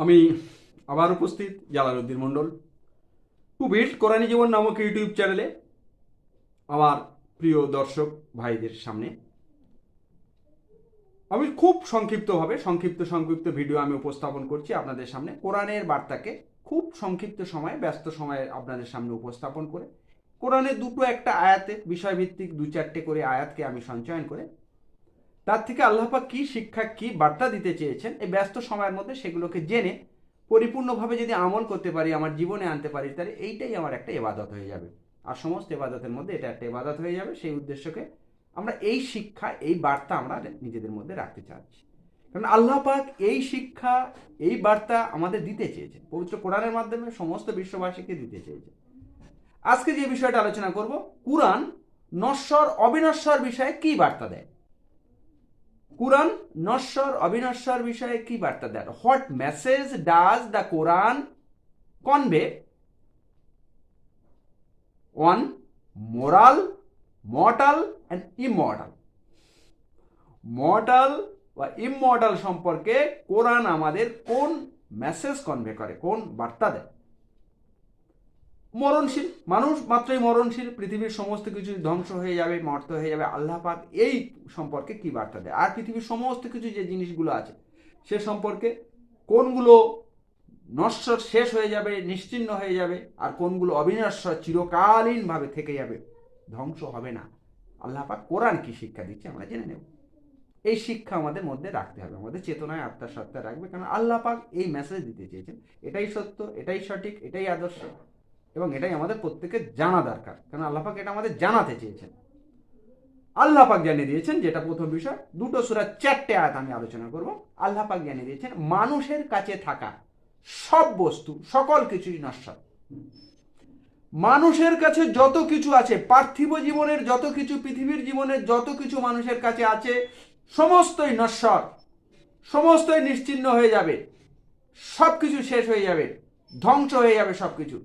আমি আবার উপস্থিত জালালউদ্দিন মণ্ডল টু বিল্ড কোরআনি জীবন নামক ইউটিউব চ্যানেলে আমার প্রিয় দর্শক ভাইদের সামনে আমি খুব সংক্ষিপ্ত ভিডিও আমি উপস্থাপন করছি আপনাদের সামনে। কোরআনের বার্তাকে খুব সংক্ষিপ্ত সময়ে, ব্যস্ত সময়ে আপনাদের সামনে উপস্থাপন করে কোরআনের দুটো একটা আয়াতে বিষয়ভিত্তিক 2-4টে করে আয়াতকে আমি সঞ্চয়ন করে তার থেকে আল্লাহ পাক কী শিক্ষা, কী বার্তা দিতে চেয়েছেন এই ব্যস্ত সময়ের মধ্যে সেগুলোকে জেনে পরিপূর্ণভাবে যদি আমল করতে পারি, আমার জীবনে আনতে পারি, তাহলে এইটাই আমার একটা ইবাদত হয়ে যাবে। আর সমস্ত ইবাদতের মধ্যে এটা একটা ইবাদত হয়ে যাবে। সেই উদ্দেশ্যকে আমরা এই শিক্ষা, এই বার্তা আমরা নিজেদের মধ্যে রাখতে চাচ্ছি। কারণ আল্লাহ পাক এই শিক্ষা, এই বার্তা আমাদের দিতে চেয়েছেন, পবিত্র কোরআনের মাধ্যমে সমস্ত বিশ্ববাসীকে দিতে চেয়েছেন। আজকে যে বিষয়টা আলোচনা করব, কুরআন নশ্বর অবিনশ্বর বিষয়ে কি বার্তা দেয়। কুরআন নশ্বর অবিনশ্বর বিষয়ে কি বার্তা দেয়? What message does the Quran convey on moral, mortal and immortal. Mortal বা ইমর্টাল সম্পর্কে কোরআন আমাদের কোন মেসেজ কনভে করে, কোন বার্তা দেয়? মরণশীল, মানুষ মাত্রই মরণশীল, পৃথিবীর সমস্ত কিছু ধ্বংস হয়ে যাবে, মর্ত হয়ে যাবে। আল্লাহ পাক এই সম্পর্কে কি বার্তা দেয়? আর পৃথিবীর সমস্ত কিছু যে জিনিসগুলো আছে সে সম্পর্কে কোনগুলো নশ্বর, শেষ হয়ে যাবে, নিশ্চিহ্ন হয়ে যাবে, আর কোনগুলো অবিনশ্বর, চিরকালীনভাবে থেকে যাবে, ধ্বংস হবে না। আল্লাহ পাক কোরআন কি শিক্ষা দিচ্ছে আমরা জেনে নেব। এই শিক্ষা আমাদের মধ্যে রাখতে হবে, আমাদের চেতনায়, আত্মার সত্তায় রাখবে। কারণ আল্লাহ পাক এই মেসেজ দিতে চেয়েছেন, এটাই সত্য, এটাই সঠিক, এটাই আদর্শ, এবং এটাই আমাদের প্রত্যেকের জানা দরকার। কারণ আল্লাহ পাক এটা আমাদের জানাতে চেয়েছেন। আল্লাহ পাক জানিয়ে দিয়েছেন, যেটা প্রথম বিষয়, দুটো সূরা 4টে আয়াত আমি আলোচনা করব। আল্লাহ পাক জানিয়ে দিয়েছেন মানুষের কাছে থাকা সব বস্তু, সকল কিছুই নশ্বর। মানুষের কাছে যত কিছু আছে, পার্থিব জীবনের যত কিছু, পৃথিবীর জীবনের যত কিছু মানুষের কাছে আছে, সমস্তই নশ্বর, সমস্তই নিশ্চিহ্ন হয়ে যাবে, সব কিছু শেষ হয়ে যাবে, ধ্বংস হয়ে যাবে সব কিছু।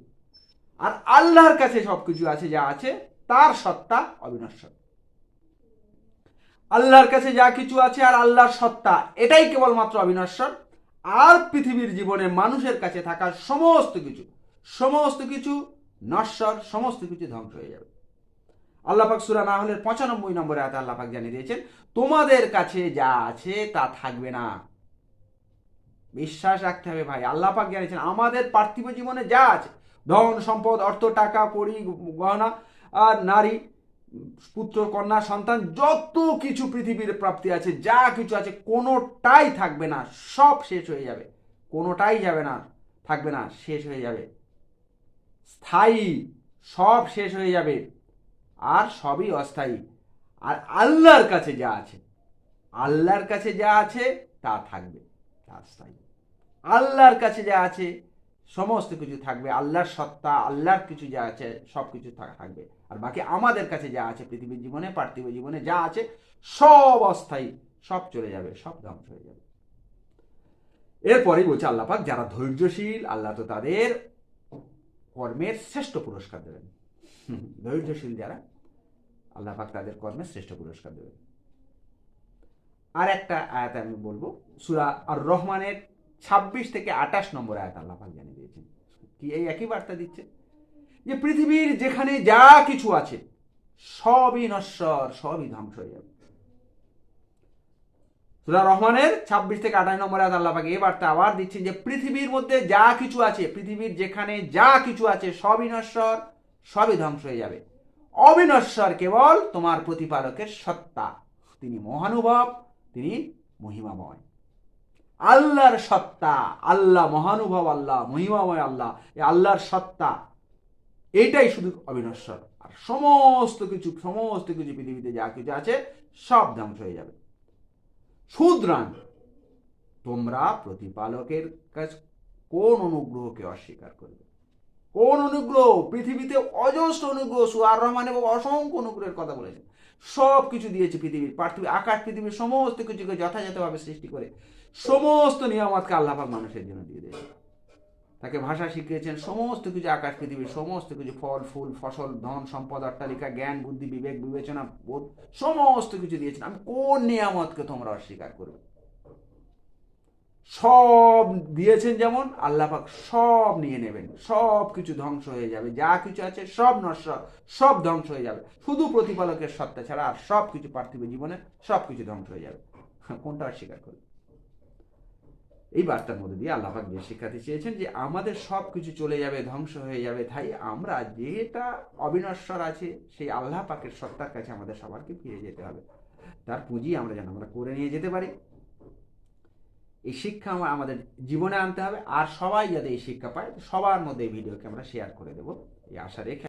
আর আল্লাহর কাছে সবকিছু আছে, যা আছে তার সত্তা অবিনশ্বর। আল্লাহর কাছে যা কিছু আছে আর আল্লাহর সত্তা, এটাই কেবলমাত্র অবিনশ্বর। আর পৃথিবীর জীবনে মানুষের কাছে থাকা সমস্ত কিছু নশ্বর, সমস্ত কিছু ধ্বংস হয়ে যাবে। আল্লাহ পাক সূরা নাহলের 95 নম্বরে আয়াতে আল্লাহ পাক জানিয়ে দিয়েছেন তোমাদের কাছে যা আছে তা থাকবে না। বিশ্বাস রাখতে হবে ভাই। আল্লাহ পাক জানিয়েছেন আমাদের পার্থিব জীবনে যা আছে, ধন সম্পদ, অর্থ, টাকা, কড়ি, গহনা, আর নারী, পুত্র, কন্যা, সন্তান, যত কিছু পৃথিবীর প্রাপ্তি আছে, যা কিছু আছে, কোনোটাই থাকবে না, সব শেষ হয়ে যাবে। কোনোটাই যাবে না, থাকবে না, শেষ হয়ে যাবে, স্থায়ী, সব শেষ হয়ে যাবে, আর সবই অস্থায়ী। আর আল্লাহর কাছে যা আছে, আল্লাহর কাছে যা আছে তা থাকবে, তা স্থায়ী। আল্লাহর কাছে যা আছে সমস্ত কিছু থাকবে, আল্লাহর সত্তা, আল্লাহর কিছু যা আছে সব কিছু থাকবে। আর বাকি আমাদের কাছে যা আছে, পৃথিবীর জীবনে, পার্থিব জীবনে যা আছে, সব অস্থায়ী, সব চলে যাবে, সব ধ্বংস হয়ে যাবে। এরপরেই বলছে আল্লাহ পাক যারা ধৈর্যশীল, আল্লাহ তো তাদের কর্মের শ্রেষ্ঠ পুরস্কার দেবেন। ধৈর্যশীল যারা, আল্লাহ পাক তাদের কর্মের শ্রেষ্ঠ পুরস্কার দেবেন। আর একটা আয়াত আমি বলবো, সূরা আর রহমানের 26 থেকে 28 নম্বর আয়াত আল্লাহ পাক জানিয়ে দিয়েছেন কি এই একই বার্তা দিচ্ছে যে পৃথিবীর যেখানে যা কিছু আছে সবই নশ্বর, সবই ধ্বংস হয়ে যাবে। সূরা রহমানের 26 থেকে 28 নম্বর আয়াত আল্লাহ পাক এই বার্তা আবার দিচ্ছেন যে পৃথিবীর মধ্যে যা কিছু আছে, পৃথিবীর যেখানে যা কিছু আছে, সবই নশ্বর, সবই ধ্বংস হয়ে যাবে। অবিনশ্বর কেবল তোমার প্রতিপালকের সত্তা, তিনি মহানুভব, তিনি মহিমাময়। আল্লাহর সত্তা, আল্লাহ মহানুভব, আল্লাহ মহিমাময়, আল্লাহ, এই আল্লাহর সত্তা, এইটাই শুধু অবিনশ্বর। আর সমস্ত কিছু পৃথিবীতে যা কিছু আছে সব ধ্বংস হয়ে যাবে। সুতরাং তোমরা প্রতিপালকের কাছে কোন অনুগ্রহকে অস্বীকার করবে? কোন অনুগ্রহ? পৃথিবীতে অজস্র অনুগ্রহ, সূরা আর রহমান এবং অসংখ্য অনুগ্রহের কথা বলেছেন। সব কিছু দিয়েছে পৃথিবীর, পার্থিবী, আকাশ, পৃথিবীর সমস্ত কিছুকে যথাযথভাবে সৃষ্টি করে সমস্ত নিয়ামতকে আল্লাহ পাক মানুষের জন্য দিয়ে দিয়েছেন। তাকে ভাষা শিখিয়েছেন, সমস্ত কিছু, আকাশ পৃথিবীর সমস্ত কিছু, ফল ফুল, ফসল, ধন সম্পদ, অট্টালিকা, জ্ঞান, বুদ্ধি, বিবেক, বিবেচনা, বোধ, সমস্ত কিছু দিয়েছেন। আমি কোন নিয়ামতকে তোমরা অস্বীকার করবে? সব দিয়েছেন যেমন আল্লাহ পাক সব নিয়ে নেবেন, সব কিছু ধ্বংস হয়ে যাবে, যা কিছু আছে সব নষ্ট, সব ধ্বংস হয়ে যাবে, শুধু প্রতিপালকের সত্তা ছাড়া আর সব কিছু পার্থিব জীবনে সব কিছু ধ্বংস হয়ে যাবে। কোনটা অস্বীকার করবে? এই বার্তার মধ্যে দিয়ে আল্লাহ পাক যে শিক্ষাতে চেয়েছেন যে আমাদের সব কিছু চলে যাবে, ধ্বংস হয়ে যাবে, তাই আমরা যেটা অবিনশ্বর আছে সেই আল্লাহ পাকের সত্তার কাছে আমাদের সবারকে ফিরে যেতে হবে, তার পুঁজি আমরা যেন আমরা করে নিয়ে যেতে পারি। এই শিক্ষা আমাদের জীবনে আনতে হবে, আর সবাই যাতে এই শিক্ষা পায়, সবার মধ্যে এই ভিডিওকে আমরা শেয়ার করে দেবো এই আশা রেখে